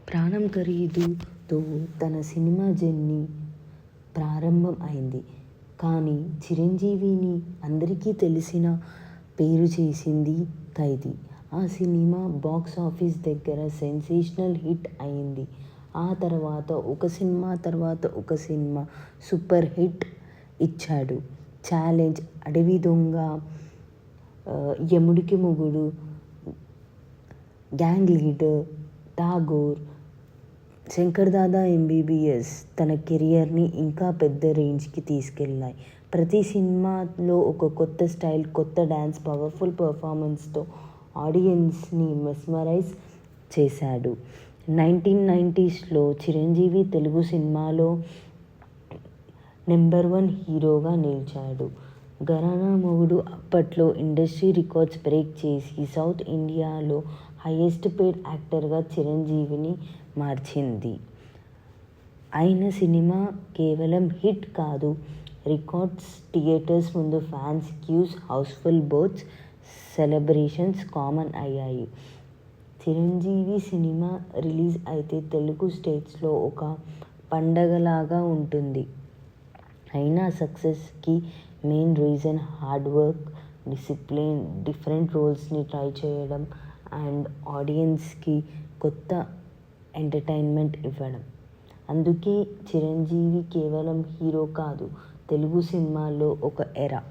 ప్రాణం ఖరీదుతో తన cinema journey ప్రారంభం అయింది. కానీ చిరంజీవిని అందరికీ తెలిసిన పేరు చేసింది 'ఖైదీ'. ఆ సినిమా బాక్సాఫీస్ దగ్గర సెన్సేషనల్ హిట్ అయింది. ఆ తర్వాత ఒక సినిమా తర్వాత ఒక సినిమా సూపర్ హిట్ ఇచ్చాడు. 'ఛాలెంజ్', 'అడవి దొంగ', 'యముడికి మొగుడు', 'gang leader', 'Tagore', 'Shankar Dada MBBS' తన కెరియర్ని ఇంకా పెద్ద రేంజ్కి తీసుకెళ్ళాయి. ప్రతి సినిమాలో ఒక కొత్త స్టైల్, కొత్త డాన్స్, పవర్ఫుల్ పర్ఫార్మెన్స్తో ఆడియన్స్ని మెస్మరైజ్ చేశాడు. 1990స్లో చిరంజీవి తెలుగు సినిమాలో నెంబర్ 1 హీరోగా నిలిచాడు. 'ఘరానా మొగుడు' అప్పట్లో ఇండస్ట్రీ రికార్డ్స్ బ్రేక్ చేసి సౌత్ ఇండియాలో హైయెస్ట్ పెయిడ్ యాక్టర్గా చిరంజీవిని మార్చింది. అయినా సినిమా కేవలం హిట్ కాదు, రికార్డ్స్ థియేటర్స్ ముందు ఫ్యాన్స్ క్యూస్, హౌస్ఫుల్ బర్త్స్, సెలబ్రేషన్స్ కామన్ అయ్యాయి. చిరంజీవి సినిమా రిలీజ్ అయితే తెలుగు స్టేట్స్లో ఒక పండగలాగా ఉంటుంది. అయినా సక్సెస్కి main reason hard work, discipline, different రోల్స్ని ట్రై చేయడం అండ్ ఆడియన్స్కి కొత్త ఎంటర్టైన్మెంట్ ఇవ్వడం. అందుకే చిరంజీవి కేవలం హీరో కాదు, తెలుగు సినిమాలో ఒక ఎరా.